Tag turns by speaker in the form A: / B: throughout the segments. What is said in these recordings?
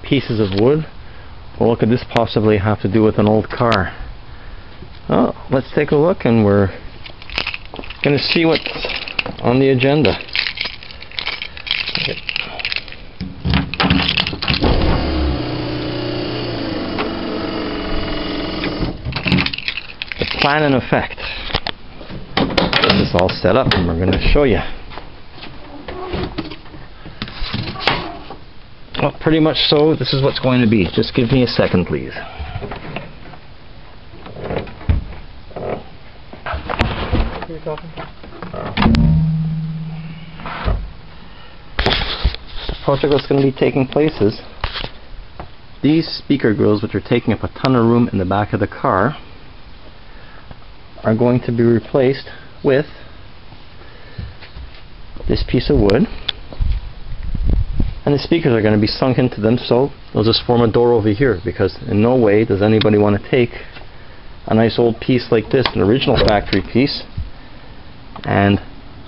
A: pieces of wood. Well, what could this possibly have to do with an old car? Oh, let's take a look, and we're going to see what's on the agenda. Okay. The plan in effect. This is all set up, and we're going to show you. Well, pretty much so. This is what's going to be. Just give me a second, please. You're talking? The project that's going to be taking place is these speaker grills, which are taking up a ton of room in the back of the car, are going to be replaced with this piece of wood. And the speakers are going to be sunk into them, so they'll just form a door over here, because in no way does anybody want to take a nice old piece like this, an original factory piece, and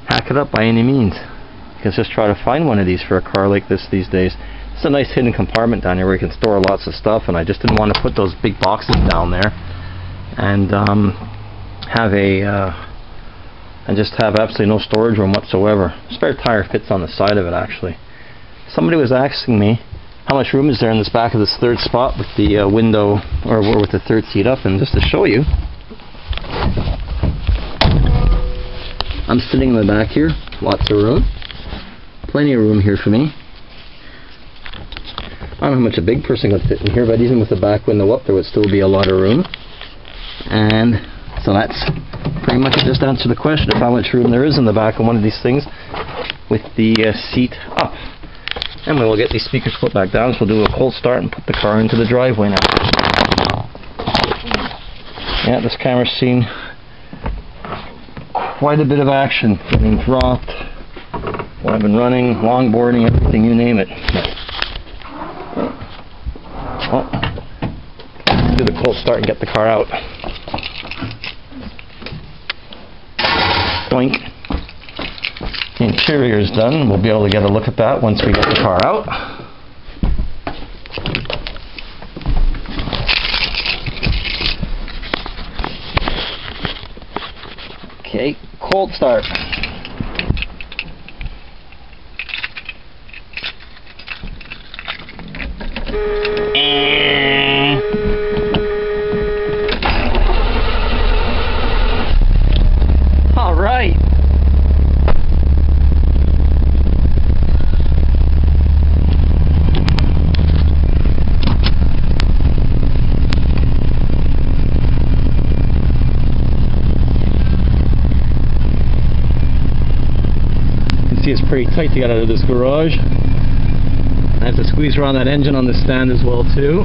A: hack it up by any means. You can just try to find one of these for a car like this these days. It's a nice hidden compartment down here where you can store lots of stuff, and I just didn't want to put those big boxes down there and just have absolutely no storage room whatsoever. Spare tire fits on the side of it, actually. Somebody was asking me how much room is there in this back of this third spot with the window, or with the third seat up, and just to show you, I'm sitting in the back here, lots of room, plenty of room here for me. I don't know how much a big person could fit in here, but even with the back window up there would still be a lot of room. And so that's pretty much just answer the question of how much room there is in the back of one of these things with the seat up. And we'll get these speakers put back down, so we'll do a cold start and put the car into the driveway now. Yeah, this camera's seen quite a bit of action, getting dropped while I've been running, longboarding, everything, you name it. Well, let's do the cold start and get the car out. Doink. The interior is done. We'll be able to get a look at that once we get the car out. Okay, cold start. All right. It's pretty tight to get out of this garage. I have to squeeze around that engine on the stand as well too.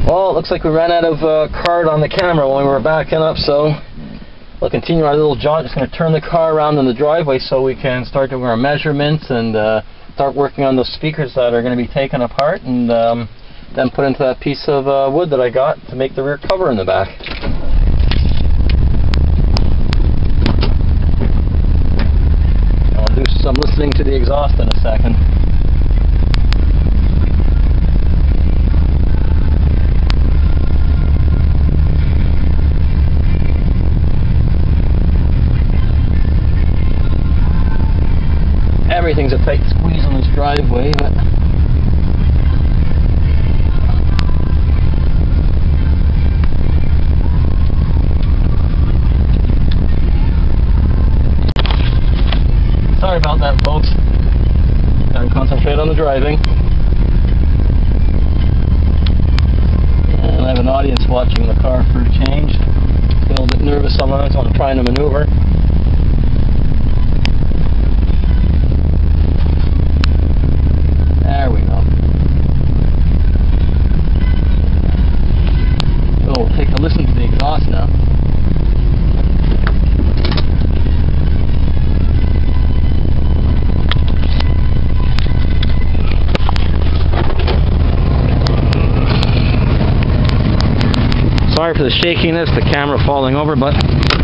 A: Well, it looks like we ran out of card on the camera when we were backing up, so we'll continue our little jaunt. Just going to turn the car around in the driveway so we can start doing our measurements and start working on those speakers that are going to be taken apart, and then put into that piece of wood that I got to make the rear cover in the back. I'll do some listening to the exhaust in a second. Everything's a tight squeeze on this driveway, but sorry about that, folks. Gotta concentrate on the driving. And I have an audience watching the car for a change. A little bit nervous sometimes when I'm trying to maneuver. There we go. So we'll take a listen to the exhaust now. sorry for the shakiness, the camera falling over, but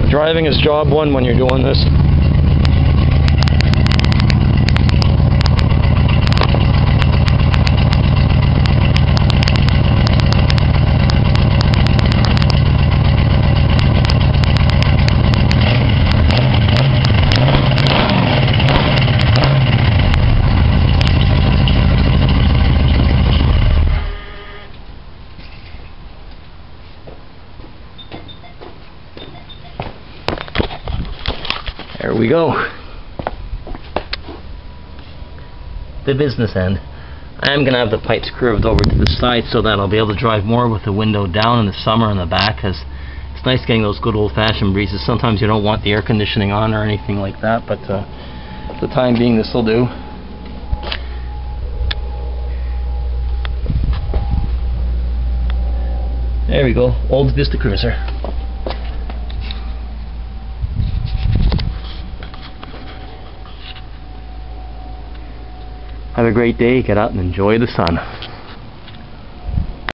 A: driving is job one when you're doing this. There we go. The business end. I am going to have the pipes curved over to the side so that I'll be able to drive more with the window down in the summer in the back, because it's nice getting those good old-fashioned breezes. Sometimes you don't want the air conditioning on or anything like that, but for the time being this will do. There we go, Oldsmobile Vista Cruiser. Have a great day, get out and enjoy the sun.